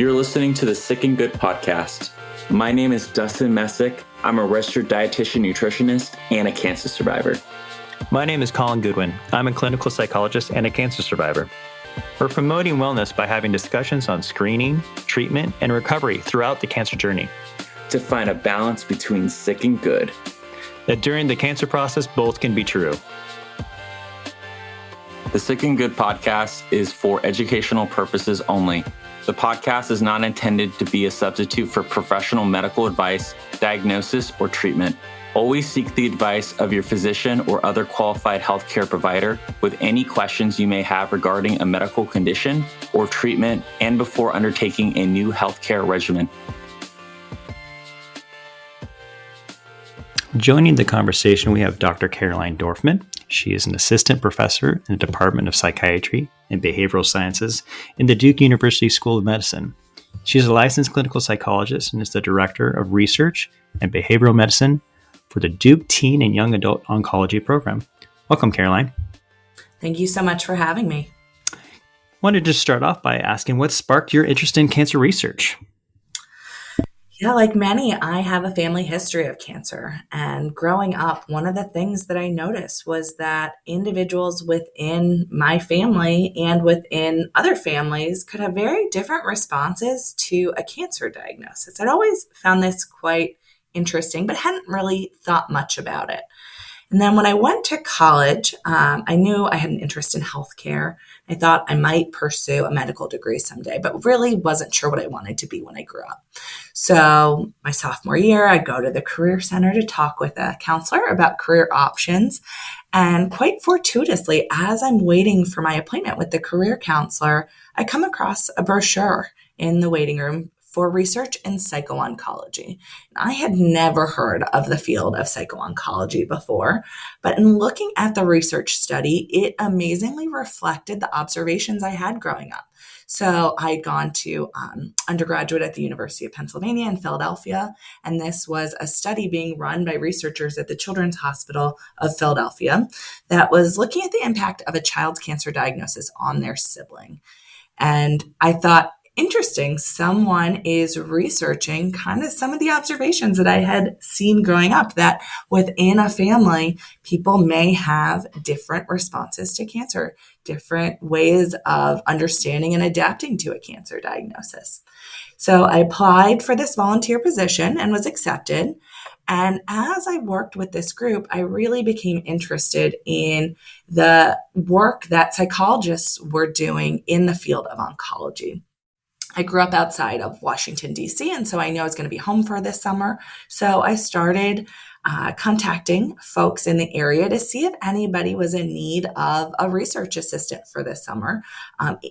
You're listening to the Sick and Good podcast. My name is Dustin Messick. I'm a registered dietitian nutritionist and a cancer survivor. My name is Colin Goodwin. I'm a clinical psychologist and a cancer survivor. We're promoting wellness by having discussions on screening, treatment, and recovery throughout the cancer journey. To find a balance between sick and good. That during the cancer process, both can be true. The Sick and Good podcast is for educational purposes only. The podcast is not intended to be a substitute for professional medical advice, diagnosis, or treatment. Always seek the advice of your physician or other qualified healthcare provider with any questions you may have regarding a medical condition or treatment and before undertaking a new healthcare regimen. Joining the conversation, we have Dr. Caroline Dorfman. She is an assistant professor in the Department of Psychiatry and Behavioral Sciences in the Duke University School of Medicine. She is a licensed clinical psychologist and is the director of research and behavioral medicine for the Duke Teen and Young Adult Oncology Program. Welcome, Caroline. Thank you so much for having me. I wanted to start off by asking what sparked your interest in cancer research? Yeah, like many, I have a family history of cancer. And growing up, one of the things that I noticed was that individuals within my family and within other families could have very different responses to a cancer diagnosis. I'd always found this quite interesting, but hadn't really thought much about it. And then when I went to college, I knew I had an interest in healthcare. I thought I might pursue a medical degree someday, but really wasn't sure what I wanted to be when I grew up. So my sophomore year, I go to the Career Center to talk with a counselor about career options. And quite fortuitously, as I'm waiting for my appointment with the career counselor, I come across a brochure in the waiting room for research in psycho-oncology. I had never heard of the field of psycho-oncology before, but in looking at the research study, it amazingly reflected the observations I had growing up. So I had gone to undergraduate at the University of Pennsylvania in Philadelphia, and this was a study being run by researchers at the Children's Hospital of Philadelphia that was looking at the impact of a child's cancer diagnosis on their sibling. And I thought, interesting, someone is researching kind of some of the observations that I had seen growing up, that within a family, people may have different responses to cancer, different ways of understanding and adapting to a cancer diagnosis. So I applied for this volunteer position and was accepted. And as I worked with this group, I really became interested in the work that psychologists were doing in the field of oncology. I grew up outside of Washington, D.C., and so I knew I was going to be home for this summer. So I started contacting folks in the area to see if anybody was in need of a research assistant for this summer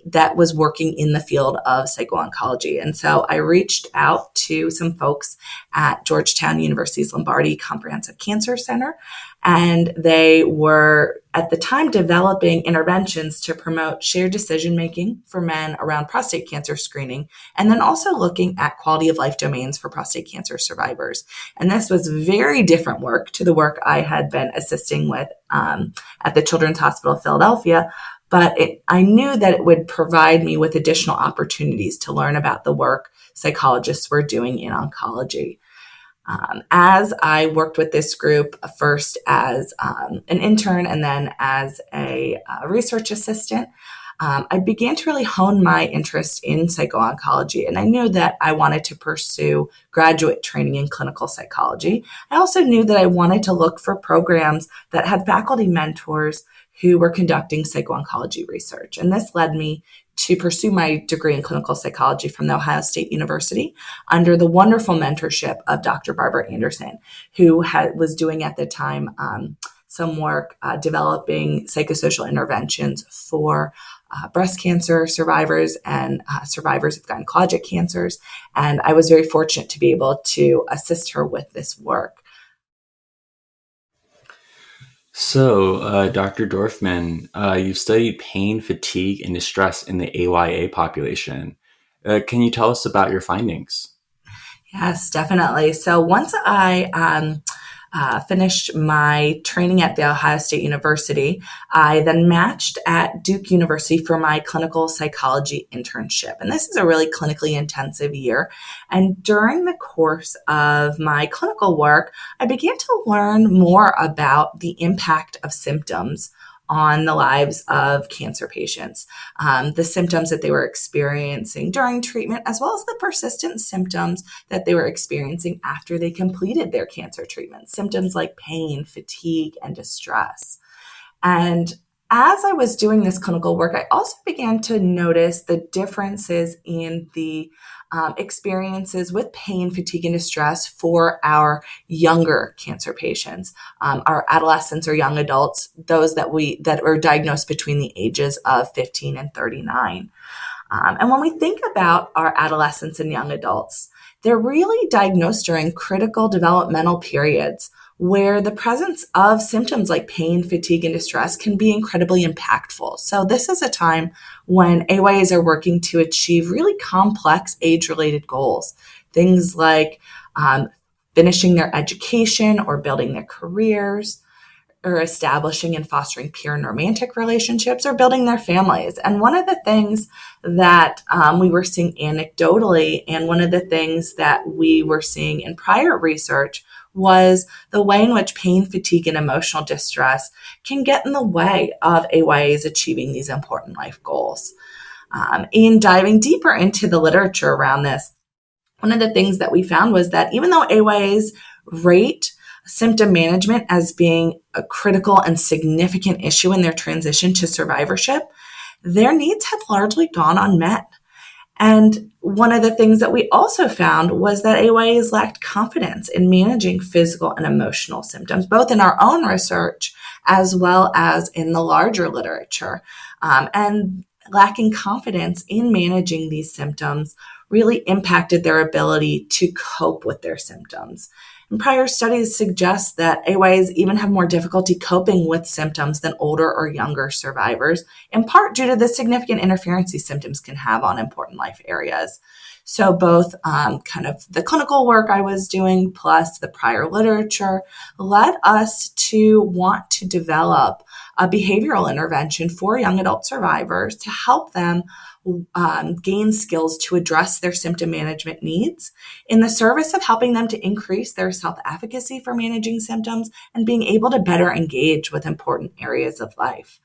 that was working in the field of psycho-oncology. And so I reached out to some folks at Georgetown University's Lombardi Comprehensive Cancer Center, and they were at the time developing interventions to promote shared decision-making for men around prostate cancer screening, and then also looking at quality of life domains for prostate cancer survivors. And this was very different work to the work I had been assisting with at the Children's Hospital of Philadelphia, but I knew that it would provide me with additional opportunities to learn about the work psychologists were doing in oncology. As I worked with this group, first as an intern and then as a research assistant, I began to really hone my interest in psycho-oncology, and I knew that I wanted to pursue graduate training in clinical psychology. I also knew that I wanted to look for programs that had faculty mentors who were conducting psycho-oncology research, and this led me to pursue my degree in clinical psychology from The Ohio State University under the wonderful mentorship of Dr. Barbara Anderson, who was doing at the time some work developing psychosocial interventions for breast cancer survivors and survivors of gynecologic cancers. And I was very fortunate to be able to assist her with this work. So, Dr. Dorfman, you've studied pain, fatigue, and distress in the AYA population. Can you tell us about your findings? Yes, definitely. So once I finished my training at The Ohio State University, I then matched at Duke University for my clinical psychology internship. And this is a really clinically intensive year. And during the course of my clinical work, I began to learn more about the impact of symptoms on the lives of cancer patients, the symptoms that they were experiencing during treatment, as well as the persistent symptoms that they were experiencing after they completed their cancer treatment, symptoms like pain, fatigue, and distress. And as I was doing this clinical work, I also began to notice the differences in the experiences with pain, fatigue, and distress for our younger cancer patients, our adolescents or young adults, those that were diagnosed between the ages of 15 and 39. And when we think about our adolescents and young adults, they're really diagnosed during critical developmental periods where the presence of symptoms like pain, fatigue, and distress can be incredibly impactful. So this is a time when AYAs are working to achieve really complex age-related goals, things like finishing their education or building their careers, or establishing and fostering peer and romantic relationships, or building their families. And one of the things that we were seeing anecdotally, and one of the things that we were seeing in prior research, was the way in which pain, fatigue, and emotional distress can get in the way of AYAs achieving these important life goals. In diving deeper into the literature around this, one of the things that we found was that even though AYAs rate symptom management as being a critical and significant issue in their transition to survivorship, their needs had largely gone unmet. And one of the things that we also found was that AYAs lacked confidence in managing physical and emotional symptoms, both in our own research as well as in the larger literature. And lacking confidence in managing these symptoms really impacted their ability to cope with their symptoms. And prior studies suggest that AYAs even have more difficulty coping with symptoms than older or younger survivors, in part due to the significant interference these symptoms can have on important life areas. So both kind of the clinical work I was doing plus the prior literature led us to want to develop a behavioral intervention for young adult survivors to help them gain skills to address their symptom management needs in the service of helping them to increase their self-efficacy for managing symptoms and being able to better engage with important areas of life.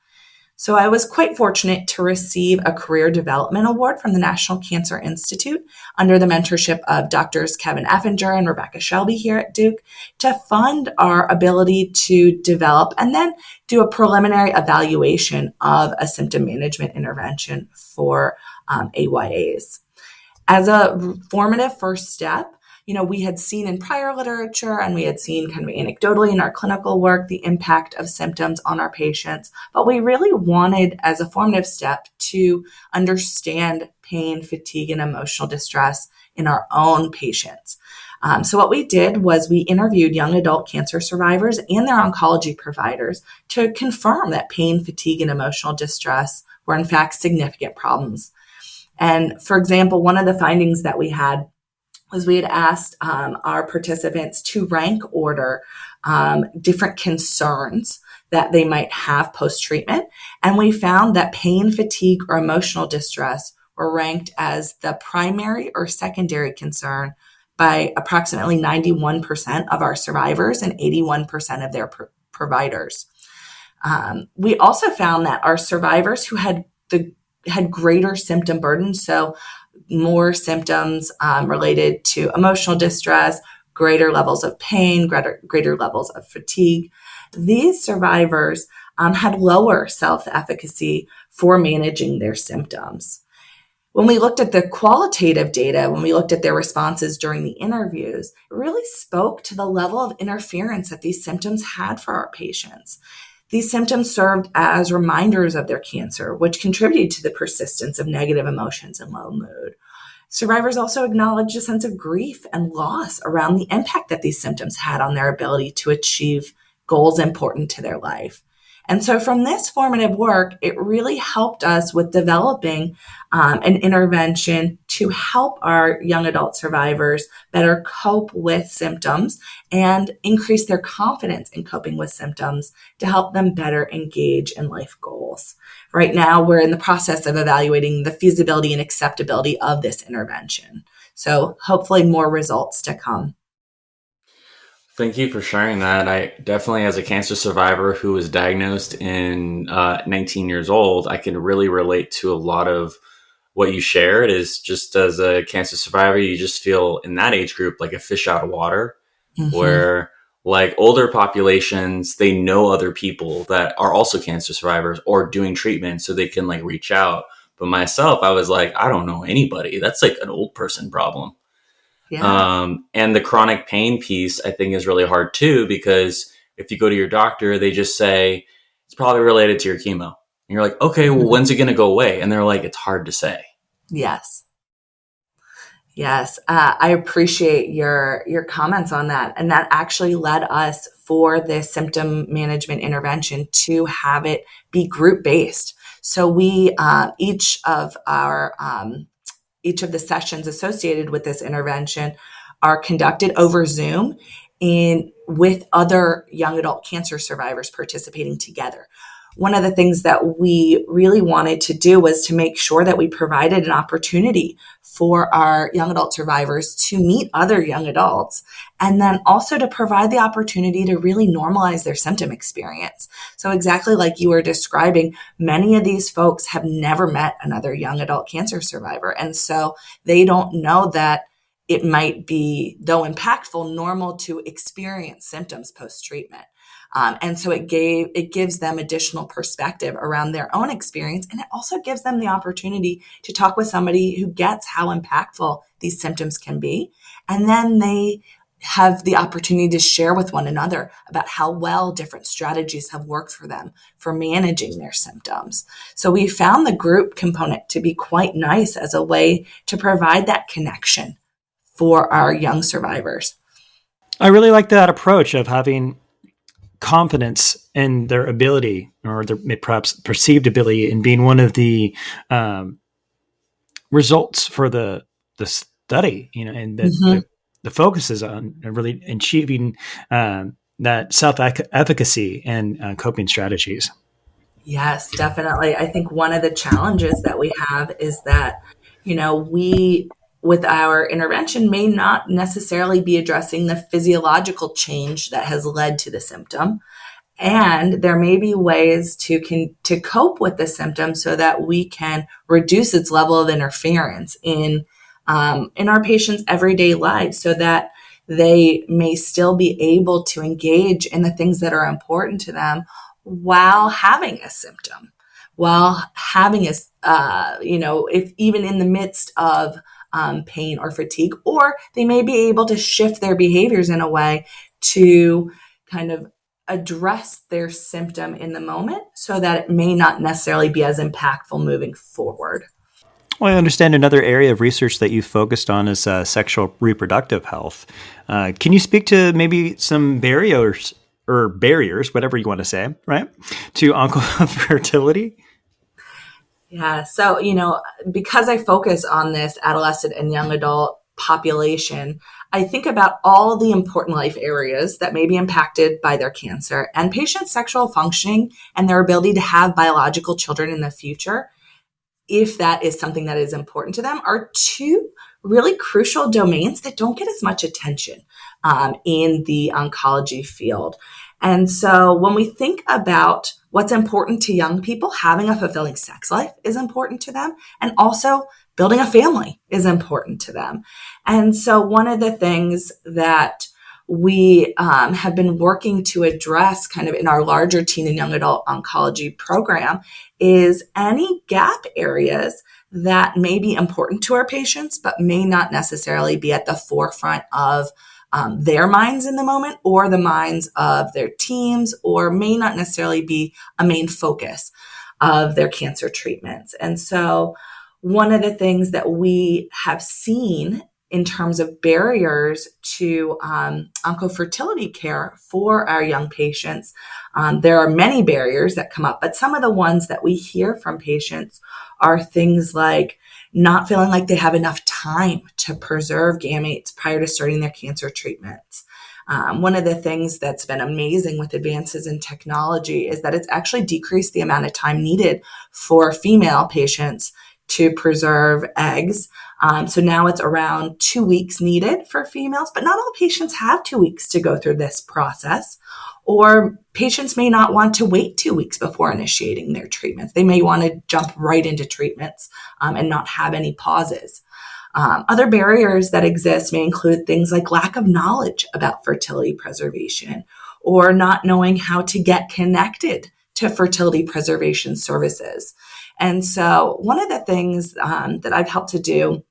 So I was quite fortunate to receive a Career Development Award from the National Cancer Institute under the mentorship of Drs. Kevin Effinger and Rebecca Shelby here at Duke to fund our ability to develop and then do a preliminary evaluation of a symptom management intervention for AYAs. As a formative first step, we had seen in prior literature and we had seen kind of anecdotally in our clinical work the impact of symptoms on our patients, but we really wanted as a formative step to understand pain, fatigue, and emotional distress in our own patients. So what we did was we interviewed young adult cancer survivors and their oncology providers to confirm that pain, fatigue, and emotional distress were in fact significant problems. And for example, one of the findings that we had was we had asked our participants to rank order different concerns that they might have post-treatment. And we found that pain, fatigue, or emotional distress were ranked as the primary or secondary concern by approximately 91% of our survivors and 81% of their providers. We also found that our survivors who had greater symptom burden, so more symptoms related to emotional distress, greater levels of pain, greater levels of fatigue. These survivors had lower self-efficacy for managing their symptoms. When we looked at the qualitative data, when we looked at their responses during the interviews, it really spoke to the level of interference that these symptoms had for our patients. These symptoms served as reminders of their cancer, which contributed to the persistence of negative emotions and low mood. Survivors also acknowledged a sense of grief and loss around the impact that these symptoms had on their ability to achieve goals important to their life. And so from this formative work, it really helped us with developing an intervention to help our young adult survivors better cope with symptoms and increase their confidence in coping with symptoms to help them better engage in life goals. Right now, we're in the process of evaluating the feasibility and acceptability of this intervention. So hopefully more results to come. Thank you for sharing that. I definitely, as a cancer survivor who was diagnosed in 19 years old, I can really relate to a lot of what you shared. Is just as a cancer survivor, you just feel in that age group like a fish out of water, Mm-hmm. where like older populations, they know other people that are also cancer survivors or doing treatment so they can like reach out. But myself, I was like, I don't know anybody. That's like an old person problem. Yeah. And the chronic pain piece, I think, is really hard too, because if you go to your doctor, they just say it's probably related to your chemo. And you're like, okay, well, Mhm. when's it going to go away? And they're like, it's hard to say. Yes. Yes, I appreciate your comments on that, and that actually led us for this symptom management intervention to have it be group based. So we each of the sessions associated with this intervention are conducted over Zoom and with other young adult cancer survivors participating together. One of the things that we really wanted to do was to make sure that we provided an opportunity for our young adult survivors to meet other young adults, and then also to provide the opportunity to really normalize their symptom experience. So exactly like you were describing, many of these folks have never met another young adult cancer survivor. And so they don't know that it might be, though impactful, normal to experience symptoms post-treatment. And so it gives them additional perspective around their own experience. And it also gives them the opportunity to talk with somebody who gets how impactful these symptoms can be. And then they have the opportunity to share with one another about how well different strategies have worked for them for managing their symptoms. So we found the group component to be quite nice as a way to provide that connection for our young survivors. I really like that approach of having confidence in their ability or their perhaps perceived ability in being one of the results for the study, and that Mhm. the focus is on really achieving that self-efficacy and coping strategies. Yes, definitely. I think one of the challenges that we have is that, we, with our intervention, may not necessarily be addressing the physiological change that has led to the symptom. And there may be ways to cope with the symptom so that we can reduce its level of interference in our patients' everyday lives, so that they may still be able to engage in the things that are important to them while having a symptom, while having if even in the midst of pain or fatigue, or they may be able to shift their behaviors in a way to kind of address their symptom in the moment so that it may not necessarily be as impactful moving forward. Well, I understand another area of research that you focused on is sexual reproductive health. Can you speak to maybe some barriers, whatever you want to say, right, to onco-fertility? Yeah. So, because I focus on this adolescent and young adult population, I think about all the important life areas that may be impacted by their cancer, and patients' sexual functioning and their ability to have biological children in the future, if that is something that is important to them, are two really crucial domains that don't get as much attention in the oncology field. And so when we think about what's important to young people, having a fulfilling sex life is important to them, and also building a family is important to them. And so one of the things that we have been working to address kind of in our larger teen and young adult oncology program is any gap areas that may be important to our patients, but may not necessarily be at the forefront of their minds in the moment, or the minds of their teams, or may not necessarily be a main focus of their cancer treatments. And so one of the things that we have seen in terms of barriers to onco-fertility care for our young patients. There are many barriers that come up, but some of the ones that we hear from patients are things like not feeling like they have enough time to preserve gametes prior to starting their cancer treatments. One of the things that's been amazing with advances in technology is that it's actually decreased the amount of time needed for female patients to preserve eggs. So now it's around 2 weeks needed for females, but not all patients have 2 weeks to go through this process. Or patients may not want to wait 2 weeks before initiating their treatments. They may want to jump right into treatments and not have any pauses. Other barriers that exist may include things like lack of knowledge about fertility preservation or not knowing how to get connected to fertility preservation services. And so one of the things that I've helped to do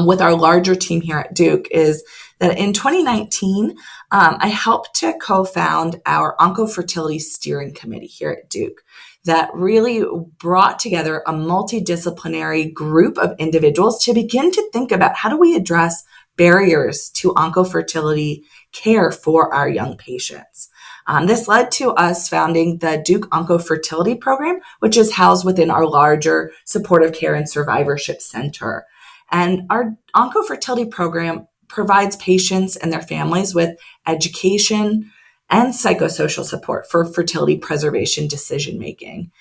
with our larger team here at Duke is that in 2019, I helped to co-found our onco-fertility steering committee here at Duke that really brought together a multidisciplinary group of individuals to begin to think about how do we address barriers to onco-fertility care for our young patients. This led to us founding the Duke onco-fertility program, which is housed within our larger supportive care and survivorship center. And our onco-fertility program provides patients and their families with education and psychosocial support for fertility preservation decision-making.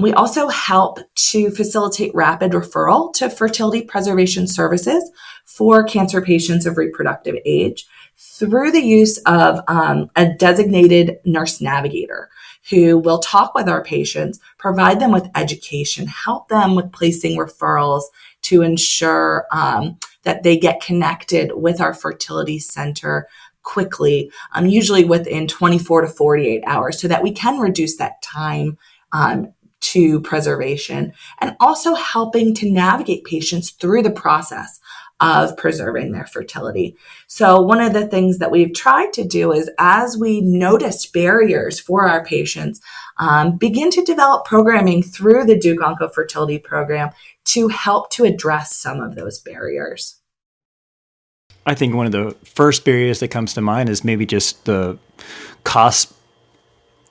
We also help to facilitate rapid referral to fertility preservation services for cancer patients of reproductive age through the use of a designated nurse navigator who will talk with our patients, provide them with education, help them with placing referrals to ensure that they get connected with our fertility center quickly, usually within 24 to 48 hours, so that we can reduce that time to preservation, and also helping to navigate patients through the process of preserving their fertility. So one of the things that we've tried to do is, as we noticed barriers for our patients, begin to develop programming through the Duke onco-fertility program to help to address some of those barriers. I think one of the first barriers that comes to mind is maybe just the cost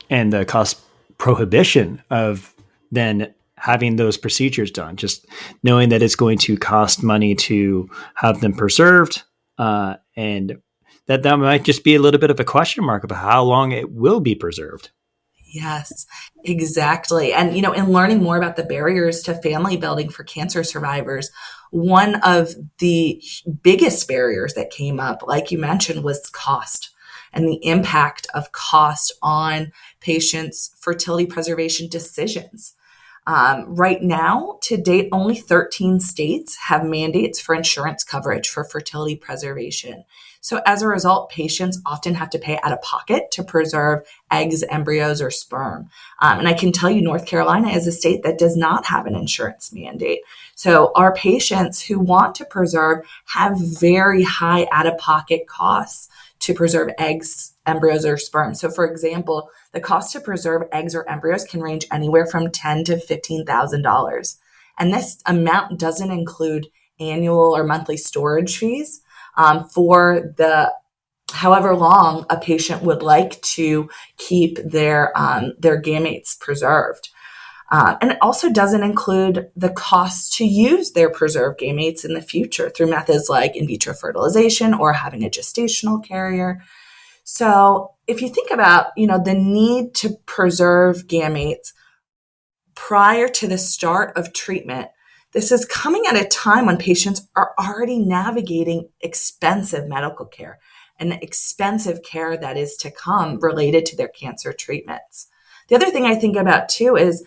and the cost prohibition of then having those procedures done, just knowing that it's going to cost money to have them preserved, and that might just be a little bit of a question mark about how long it will be preserved. Yes, exactly. And, in learning more about the barriers to family building for cancer survivors, one of the biggest barriers that came up, like you mentioned, was cost and the impact of cost on patients' fertility preservation decisions. Right now, to date, only 13 states have mandates for insurance coverage for fertility preservation. So as a result, patients often have to pay out of pocket to preserve eggs, embryos, or sperm. And I can tell you, North Carolina is a state that does not have an insurance mandate. So our patients who want to preserve have very high out-of-pocket costs to preserve eggs, embryos, or sperm. So for example, the cost to preserve eggs or embryos can range anywhere from $10,000 to $15,000. And this amount doesn't include annual or monthly storage fees for the however long a patient would like to keep their gametes preserved. And it also doesn't include the cost to use their preserved gametes in the future through methods like in vitro fertilization or having a gestational carrier. So if you think about, the need to preserve gametes prior to the start of treatment, this is coming at a time when patients are already navigating expensive medical care and the expensive care that is to come related to their cancer treatments. The other thing I think about too is,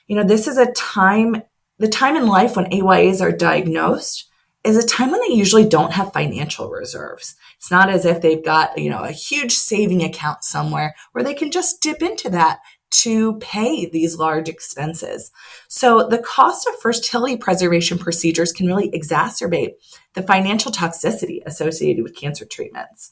this is the time in life when AYAs are diagnosed is a time when they usually don't have financial reserves. It's not as if they've got, a huge saving account somewhere where they can just dip into that to pay these large expenses. So the cost of fertility preservation procedures can really exacerbate the financial toxicity associated with cancer treatments.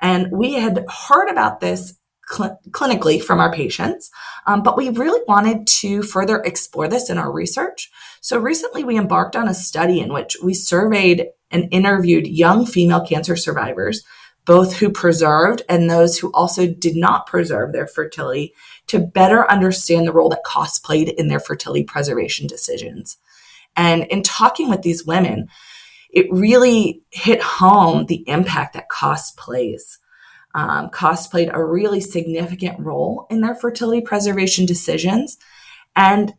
And we had heard about this clinically from our patients, but we really wanted to further explore this in our research. So recently we embarked on a study in which we surveyed and interviewed young female cancer survivors, both who preserved and those who also did not preserve their fertility, to better understand the role that cost played in their fertility preservation decisions. And in talking with these women, it really hit home the impact that cost plays. Cost played a really significant role in their fertility preservation decisions. And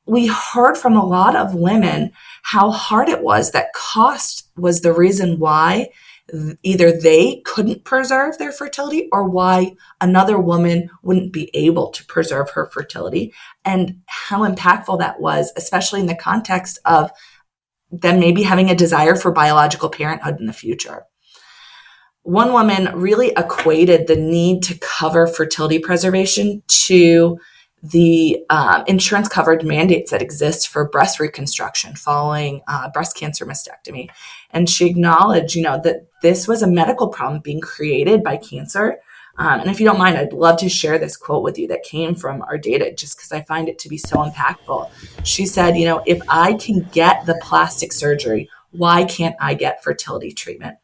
we heard from a lot of women how hard it was that cost was the reason why either they couldn't preserve their fertility or why another woman wouldn't be able to preserve her fertility, and how impactful that was, especially in the context of them maybe having a desire for biological parenthood in the future. One woman really equated the need to cover fertility preservation to the insurance covered mandates that exist for breast reconstruction following breast cancer mastectomy. And she acknowledged, that this was a medical problem being created by cancer. And if you don't mind, I'd love to share this quote with you that came from our data, just because I find it to be so impactful. She said, if I can get the plastic surgery, why can't I get fertility treatment?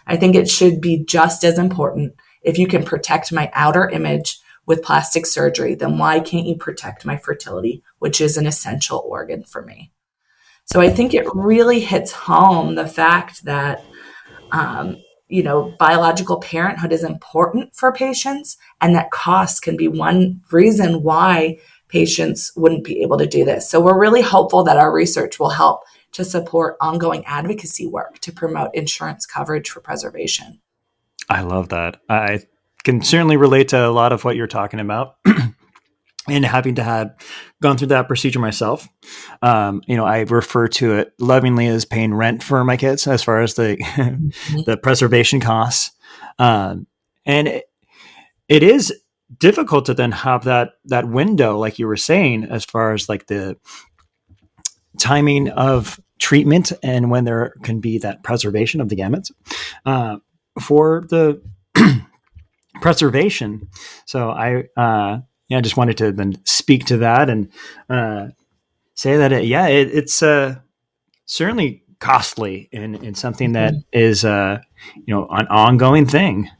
I think it should be just as important. If you can protect my outer image with plastic surgery, then why can't you protect my fertility, which is an essential organ for me? So I think it really hits home the fact that, biological parenthood is important for patients, and that cost can be one reason why patients wouldn't be able to do this. So we're really hopeful that our research will help to support ongoing advocacy work to promote insurance coverage for preservation. I love that. I can certainly relate to a lot of what you're talking about. And having to have gone through that procedure myself, I refer to it lovingly as paying rent for my kids as far as the the preservation costs. And it is difficult to then have that window, like you were saying, as far as like the timing of treatment and when there can be that preservation of the gametes for the preservation. So I just wanted to then speak to that and say that it's certainly costly and something that is an ongoing thing.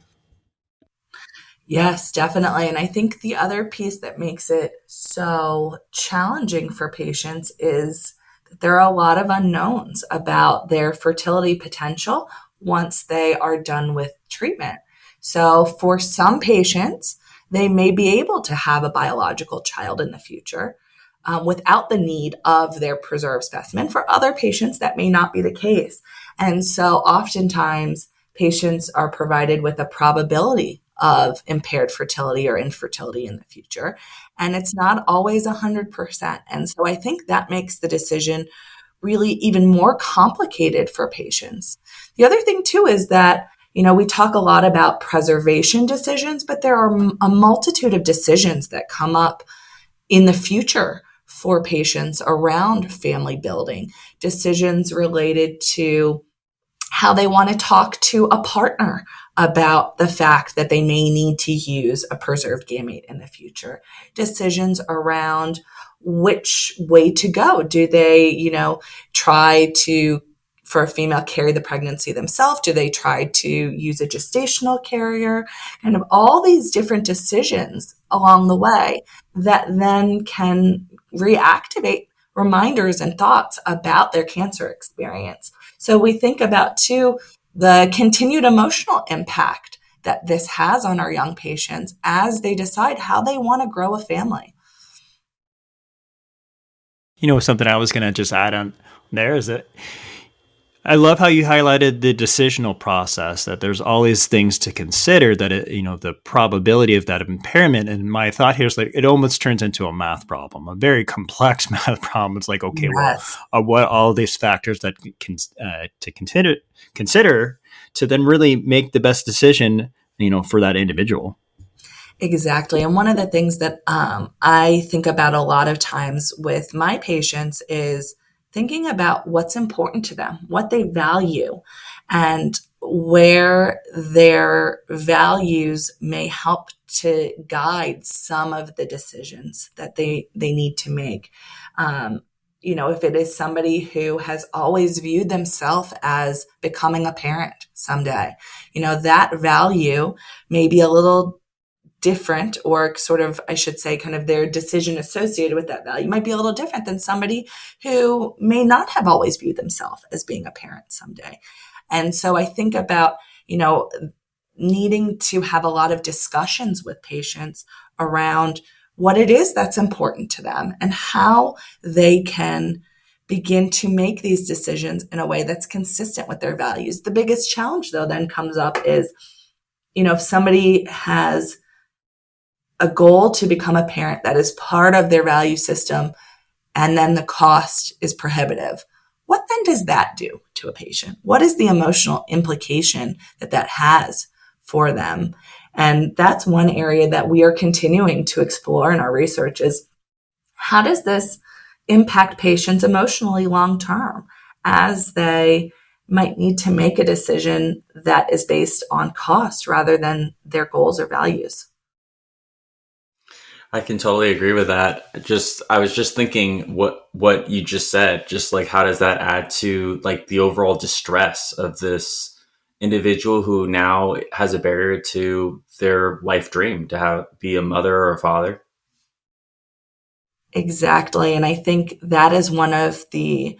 Yes, definitely. And I think the other piece that makes it so challenging for patients is that there are a lot of unknowns about their fertility potential once they are done with treatment. So for some patients, they may be able to have a biological child in the future without the need of their preserved specimen. For other patients, that may not be the case. And so oftentimes, patients are provided with a probability of impaired fertility or infertility in the future. And it's not always 100%. And so I think that makes the decision really even more complicated for patients. The other thing too is that we talk a lot about preservation decisions, but there are a multitude of decisions that come up in the future for patients around family building, decisions related to how they want to talk to a partner about the fact that they may need to use a preserved gamete in the future, decisions around which way to go. Do they, try to, for a female, carry the pregnancy themselves? Do they try to use a gestational carrier? Kind of all these different decisions along the way that then can reactivate reminders and thoughts about their cancer experience. So we think about, too, the continued emotional impact that this has on our young patients as they decide how they want to grow a family. Something I was going to just add on there is that I love how you highlighted the decisional process, that there's all these things to consider, that the probability of that impairment. And my thought here is like, it almost turns into a math problem, a very complex math problem. It's like, okay, Yes. well, what all these factors that can to consider to then really make the best decision, for that individual. Exactly. And one of the things that I think about a lot of times with my patients is thinking about what's important to them, what they value, and where their values may help to guide some of the decisions that they need to make. If it is somebody who has always viewed themselves as becoming a parent someday, that value may be a little different, or sort of, I should say, kind of their decision associated with that value might be a little different than somebody who may not have always viewed themselves as being a parent someday. And so I think about, needing to have a lot of discussions with patients around what it is that's important to them and how they can begin to make these decisions in a way that's consistent with their values. The biggest challenge, though, then comes up is, if somebody has a goal to become a parent that is part of their value system, and then the cost is prohibitive, what then does that do to a patient? What is the emotional implication that has for them? And that's one area that we are continuing to explore in our research is, how does this impact patients emotionally long-term as they might need to make a decision that is based on cost rather than their goals or values? I can totally agree with that. I was just thinking what you just said, just like, how does that add to like the overall distress of this individual who now has a barrier to their life dream to be a mother or a father? Exactly. And I think that is one of the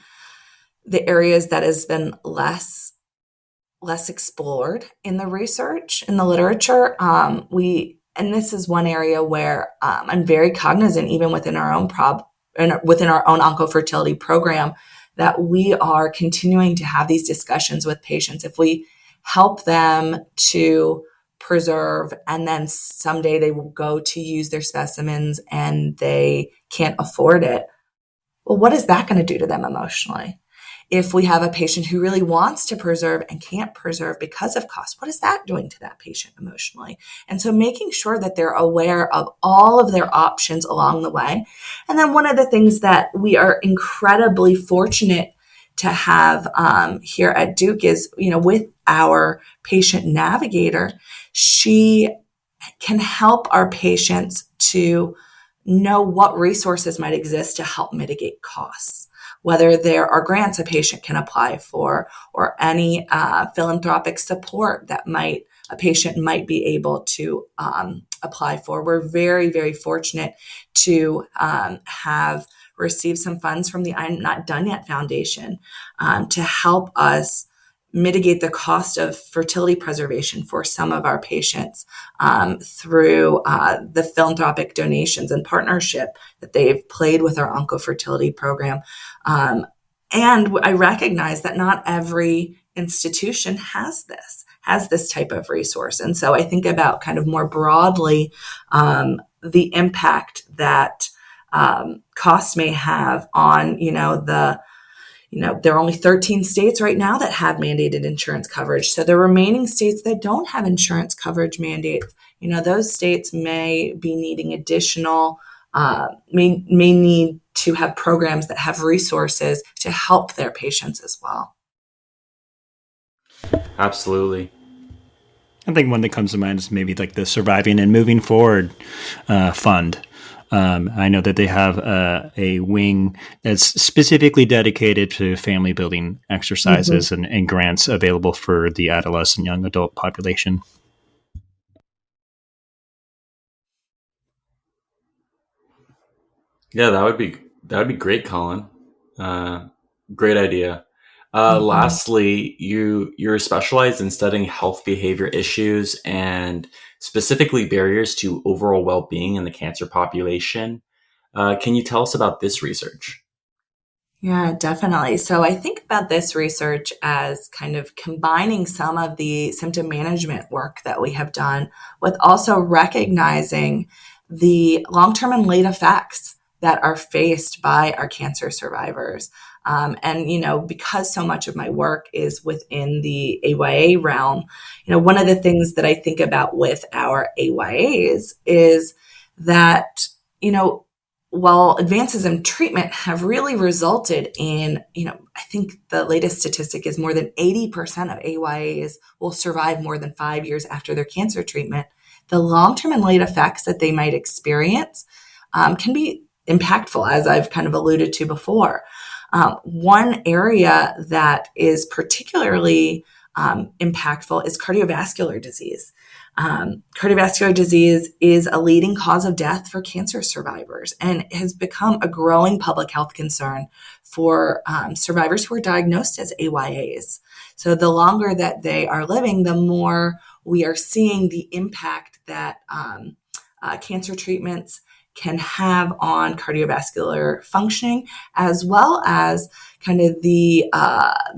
areas that has been less explored in the research, in the literature. And this is one area where I'm very cognizant, even within our own within our own onco-fertility program, that we are continuing to have these discussions with patients. If we help them to preserve, and then someday they will go to use their specimens and they can't afford it, well, what is that going to do to them emotionally? If we have a patient who really wants to preserve and can't preserve because of cost, what is that doing to that patient emotionally? And so making sure that they're aware of all of their options along the way. And then one of the things that we are incredibly fortunate to have here at Duke is, with our patient navigator, she can help our patients to know what resources might exist to help mitigate costs, whether there are grants a patient can apply for, or any philanthropic support that a patient might be able to apply for. We're very, very fortunate to have received some funds from the I'm Not Done Yet Foundation to help us mitigate the cost of fertility preservation for some of our patients through the philanthropic donations and partnership that they've played with our onco-fertility program. And I recognize that not every institution has this type of resource. And so I think about kind of more broadly the impact that costs may have on, there are only 13 states right now that have mandated insurance coverage. So the remaining states that don't have insurance coverage mandates, those states may be needing additional, may need to have programs that have resources to help their patients as well. Absolutely. I think one that comes to mind is maybe like the Surviving and Moving Forward fund. I know that they have a wing that's specifically dedicated to family building exercises and grants available for the adolescent young adult population. Yeah, that would be great, Colin. Great idea. Lastly, you're specialized in studying health behavior issues and specifically barriers to overall well-being in the cancer population. Can you tell us about this research? Yeah, definitely. So I think about this research as kind of combining some of the symptom management work that we have done with also recognizing the long-term and late effects that are faced by our cancer survivors. And because so much of my work is within the AYA realm, one of the things that I think about with our AYAs is that, while advances in treatment have really resulted in, I think the latest statistic is more than 80% of AYAs will survive more than 5 years after their cancer treatment. the long-term and late effects that they might experience can be impactful, as I've kind of alluded to before. One area that is particularly impactful is cardiovascular disease. Cardiovascular disease is a leading cause of death for cancer survivors and has become a growing public health concern for survivors who are diagnosed as AYAs. So the longer that they are living, the more we are seeing the impact that cancer treatments can have on cardiovascular functioning, as well as kind of the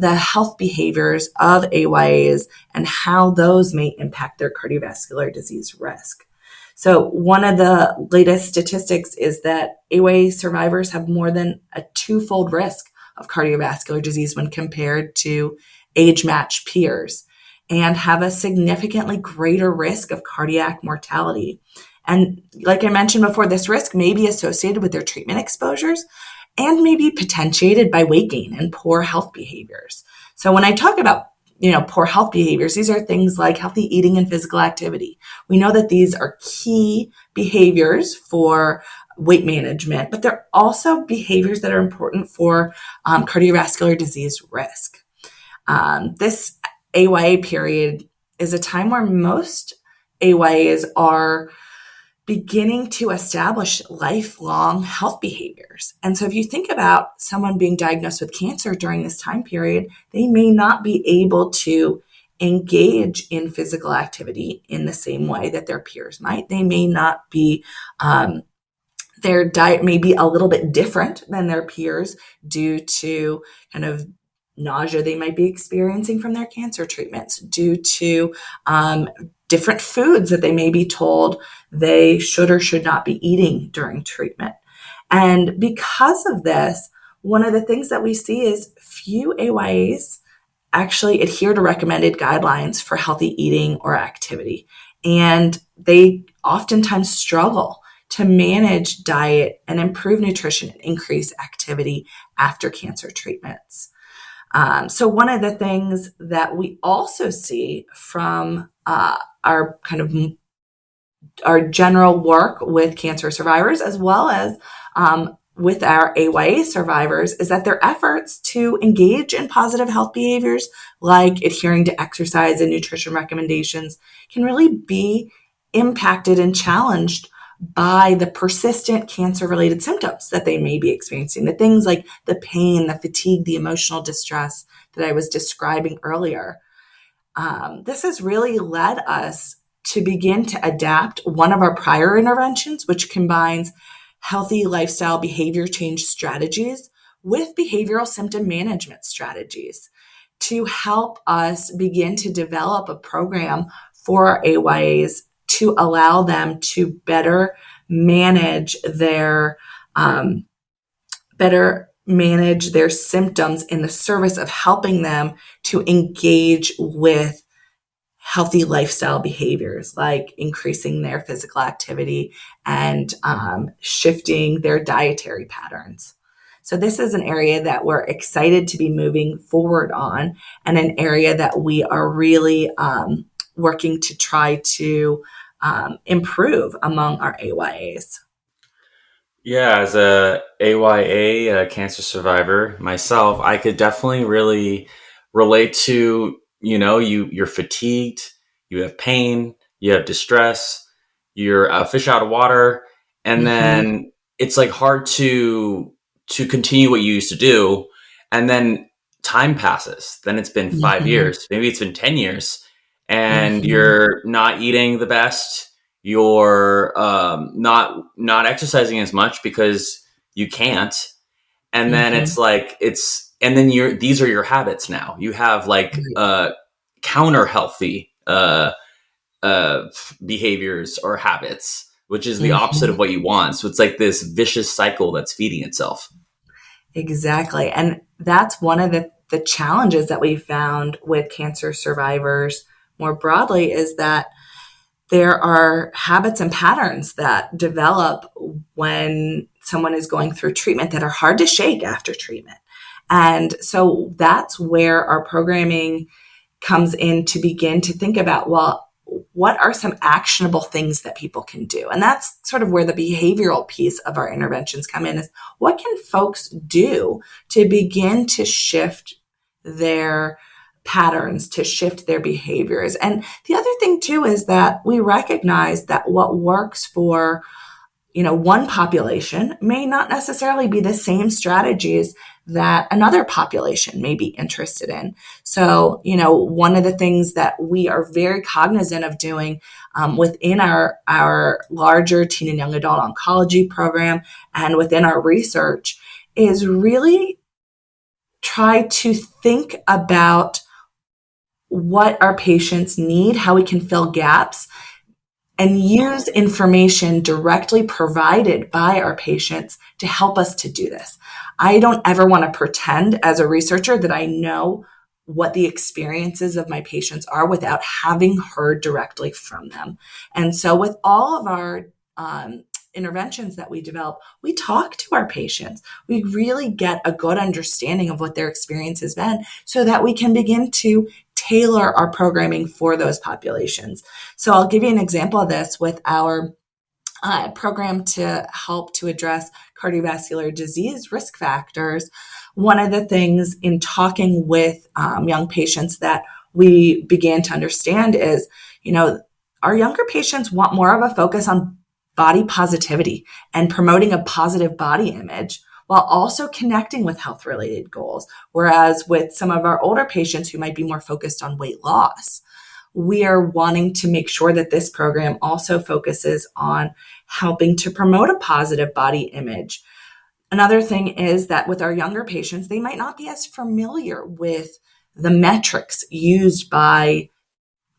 health behaviors of AYAs and how those may impact their cardiovascular disease risk. So one of the latest statistics is that AYA survivors have more than a twofold risk of cardiovascular disease when compared to age-matched peers, and have a significantly greater risk of cardiac mortality. And like I mentioned before, this risk may be associated with their treatment exposures and may be potentiated by weight gain and poor health behaviors. So when I talk about, poor health behaviors, these are things like healthy eating and physical activity. We know that these are key behaviors for weight management, but they're also behaviors that are important for cardiovascular disease risk. This AYA period is a time where most AYAs are beginning to establish lifelong health behaviors. And so if you think about someone being diagnosed with cancer during this time period, they may not be able to engage in physical activity in the same way that their peers might. They may not be, their diet may be a little bit different than their peers due to kind of nausea they might be experiencing from their cancer treatments, due to different foods that they may be told they should or should not be eating during treatment. And because of this, one of the things that we see is few AYAs actually adhere to recommended guidelines for healthy eating or activity. And they oftentimes struggle to manage diet and improve nutrition and increase activity after cancer treatments. So one of the things that we also see from our general work with cancer survivors, as well as with our AYA survivors, is that their efforts to engage in positive health behaviors, like adhering to exercise and nutrition recommendations, can really be impacted and challenged by the persistent cancer-related symptoms that they may be experiencing, the things like the pain, the fatigue, the emotional distress that I was describing earlier. This has really led us to begin to adapt one of our prior interventions, which combines healthy lifestyle behavior change strategies with behavioral symptom management strategies, to help us begin to develop a program for our AYAs to allow them to better manage their symptoms in the service of helping them to engage with healthy lifestyle behaviors, like increasing their physical activity and shifting their dietary patterns. So this is an area that we're excited to be moving forward on, and an area that we are really working to try to improve among our AYAs. Yeah, as a AYA cancer survivor myself, I could definitely really relate to, you're fatigued, you have pain, you have distress, you're a fish out of water, and then it's like hard to continue what you used to do, and then time passes. Then it's been 5 years, maybe it's been 10 years, and you're not eating the best. You're not exercising as much because you can't, and then these are your habits now. You have like counter healthy behaviors or habits, which is the opposite of what you want. So it's like this vicious cycle that's feeding itself. Exactly, and that's one of the challenges that we found with cancer survivors more broadly, is that there are habits and patterns that develop when someone is going through treatment that are hard to shake after treatment. And so that's where our programming comes in, to begin to think about, well, what are some actionable things that people can do? And that's sort of where the behavioral piece of our interventions come in, is what can folks do to begin to shift their patterns, to shift their behaviors. And the other thing too is that we recognize that what works for one population may not necessarily be the same strategies that another population may be interested in. So, one of the things that we are very cognizant of doing within our larger teen and young adult oncology program and within our research is really try to think about what our patients need, how we can fill gaps, and use information directly provided by our patients to help us to do this. I don't ever want to pretend as a researcher that I know what the experiences of my patients are without having heard directly from them. And so with all of our interventions that we develop, we talk to our patients. We really get a good understanding of what their experience has been so that we can begin to tailor our programming for those populations. So I'll give you an example of this with our program to help to address cardiovascular disease risk factors. One of the things in talking with young patients that we began to understand is, our younger patients want more of a focus on body positivity and promoting a positive body image, while also connecting with health-related goals. Whereas with some of our older patients who might be more focused on weight loss, we are wanting to make sure that this program also focuses on helping to promote a positive body image. Another thing is that with our younger patients, they might not be as familiar with the metrics used by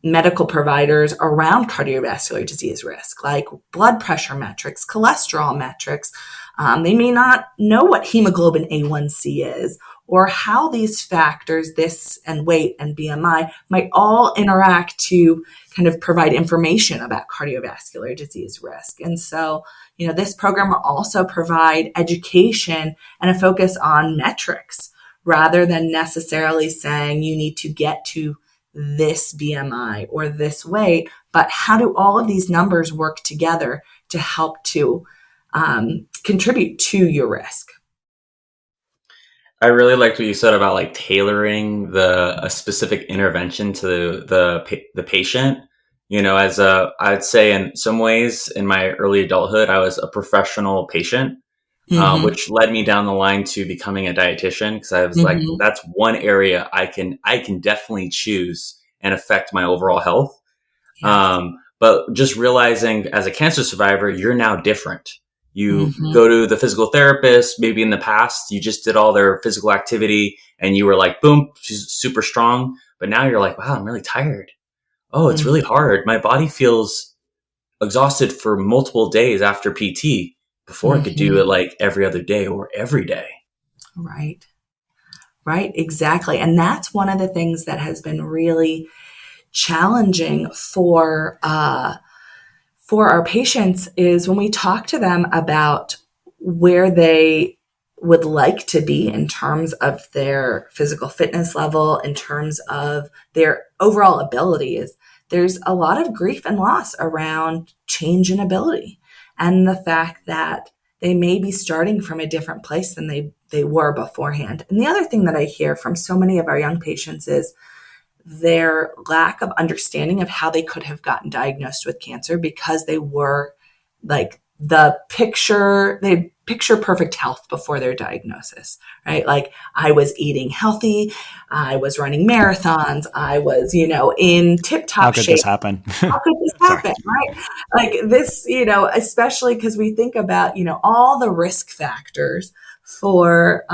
medical providers around cardiovascular disease risk, like blood pressure metrics, cholesterol metrics. They may not know what hemoglobin A1C is, or how these factors, this and weight and BMI, might all interact to kind of provide information about cardiovascular disease risk. And so, this program will also provide education and a focus on metrics rather than necessarily saying you need to get to this BMI or this weight, but how do all of these numbers work together to help to contribute to your risk? I really liked what you said about like tailoring a specific intervention to the patient. I'd say in some ways in my early adulthood, I was a professional patient, which led me down the line to becoming a dietitian, because I was like, that's one area I can definitely choose and affect my overall health. Yes. But just realizing as a cancer survivor, you're now different. You go to the physical therapist. Maybe in the past, you just did all their physical activity and you were like, boom, she's super strong. But now you're like, wow, I'm really tired. Oh, it's really hard. My body feels exhausted for multiple days after PT. Before I could do it like every other day or every day. Right. Right. Exactly. And that's one of the things that has been really challenging for our patients is when we talk to them about where they would like to be in terms of their physical fitness level, in terms of their overall abilities, there's a lot of grief and loss around change in ability and the fact that they may be starting from a different place than they were beforehand. And the other thing that I hear from so many of our young patients is their lack of understanding of how they could have gotten diagnosed with cancer, because they were like they picture perfect health before their diagnosis, right? Like, I was eating healthy, I was running marathons, I was, in tip-top How could shape. this happen? How could this happen, right? Like this, especially because we think about, all the risk factors for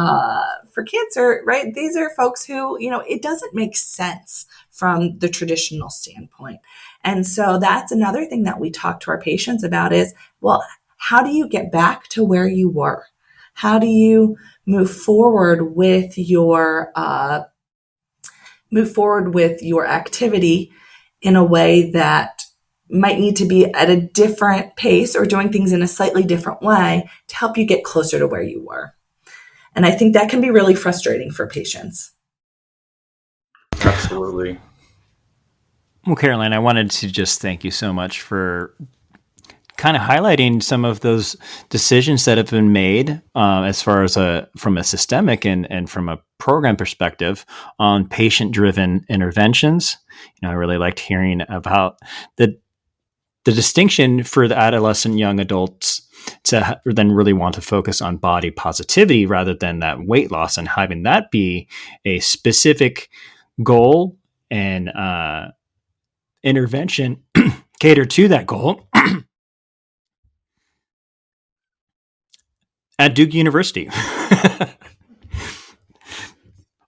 cancer, right? These are folks who, it doesn't make sense from the traditional standpoint. And so that's another thing that we talk to our patients about is, well, how do you get back to where you were? How do you move forward with your activity in a way that might need to be at a different pace or doing things in a slightly different way to help you get closer to where you were? And I think that can be really frustrating for patients. Absolutely. Well, Caroline, I wanted to just thank you so much for kind of highlighting some of those decisions that have been made as far as from a systemic and from a program perspective on patient-driven interventions. I really liked hearing about the distinction for the adolescent young adults to then really want to focus on body positivity rather than that weight loss, and having that be a specific goal and intervention cater to that goal at Duke University. A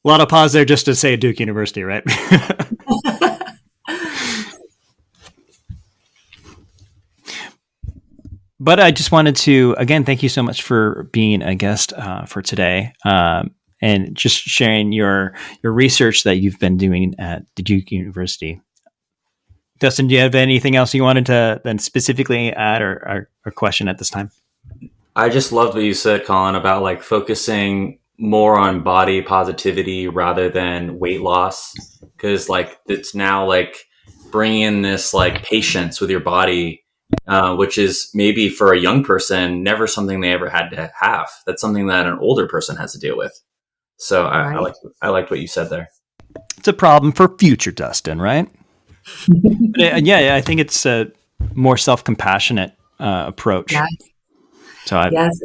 lot of pause there just to say Duke University, right? But I just wanted to, again, thank you so much for being a guest for today and just sharing your research that you've been doing at the Duke University. Dustin, do you have anything else you wanted to then specifically add or question at this time? I just loved what you said, Colin, about like focusing more on body positivity rather than weight loss. Because like it's now like bringing in this like patience with your body, which is maybe for a young person, never something they ever had to have. That's something that an older person has to deal with. So I liked what you said there. It's a problem for future Dustin, right? Yeah, I think it's a more self-compassionate approach. Yes. Yes.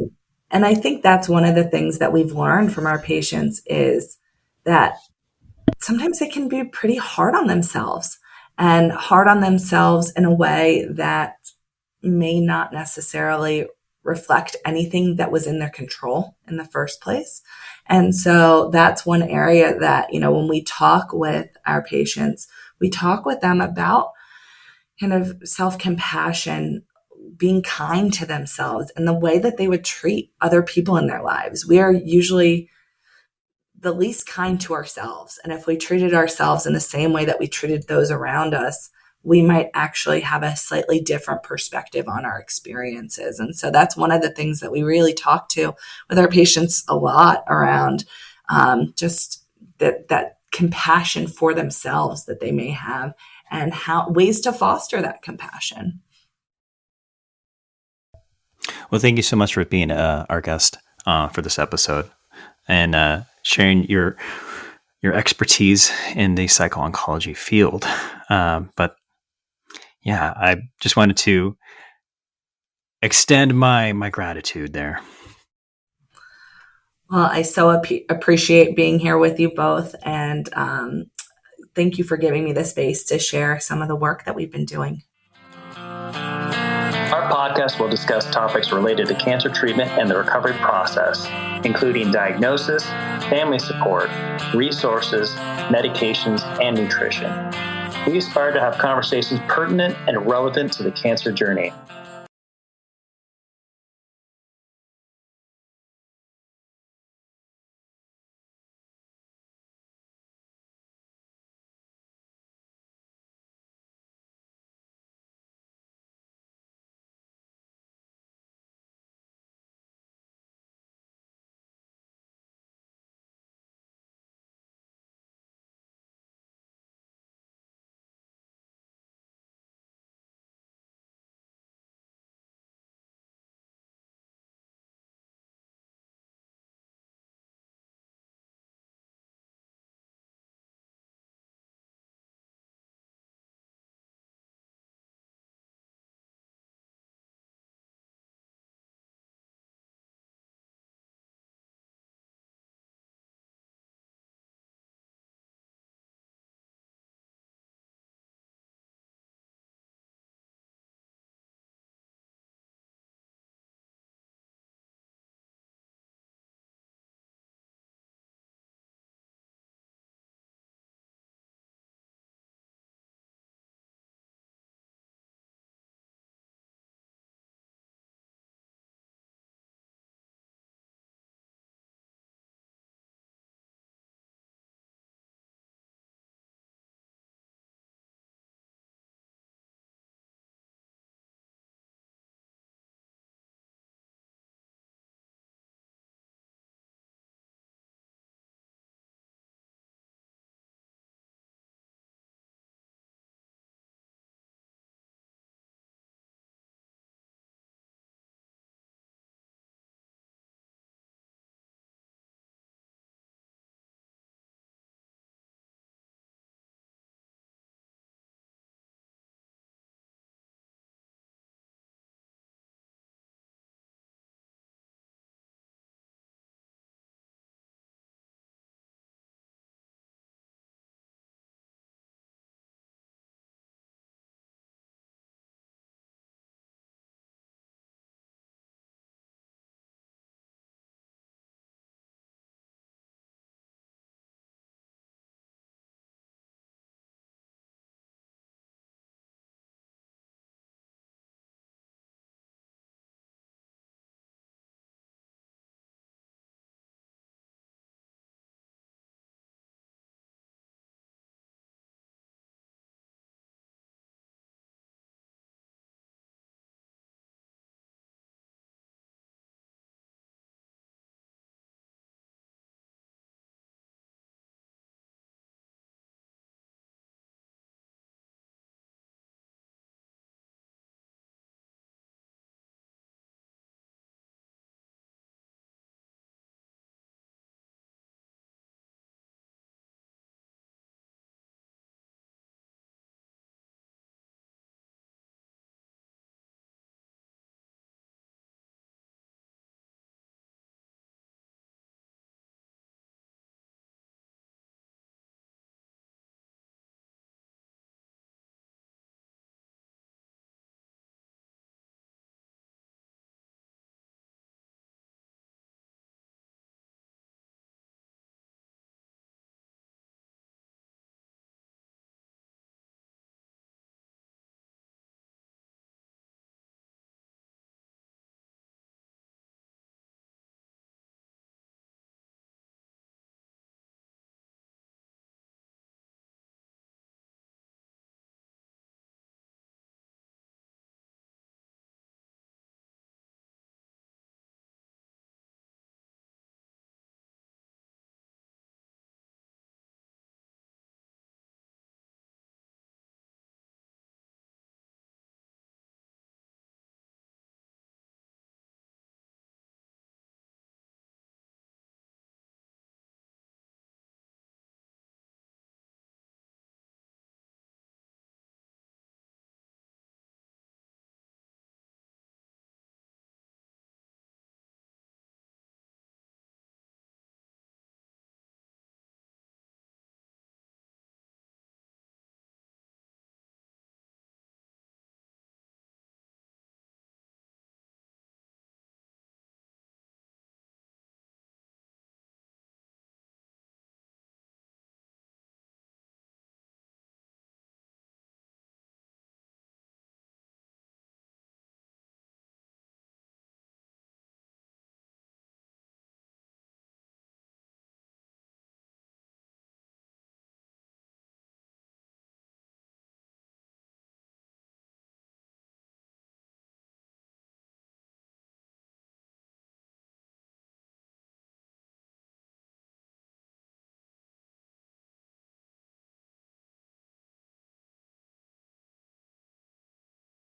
And I think that's one of the things that we've learned from our patients is that sometimes they can be pretty hard on themselves and hard on themselves in a way that may not necessarily reflect anything that was in their control in the first place. And so that's one area that, when we talk with our patients, we talk with them about kind of self-compassion, being kind to themselves and the way that they would treat other people in their lives. We are usually the least kind to ourselves. And if we treated ourselves in the same way that we treated those around us, we might actually have a slightly different perspective on our experiences. And so that's one of the things that we really talk to with our patients a lot around just that compassion for themselves that they may have and how ways to foster that compassion. Well, thank you so much for being our guest for this episode and sharing your expertise in the psycho-oncology field. But yeah, I just wanted to extend my gratitude there. Well, I so appreciate being here with you both, and thank you for giving me the space to share some of the work that we've been doing. Our podcast will discuss topics related to cancer treatment and the recovery process, including diagnosis, family support, resources, medications, and nutrition. We aspire to have conversations pertinent and relevant to the cancer journey.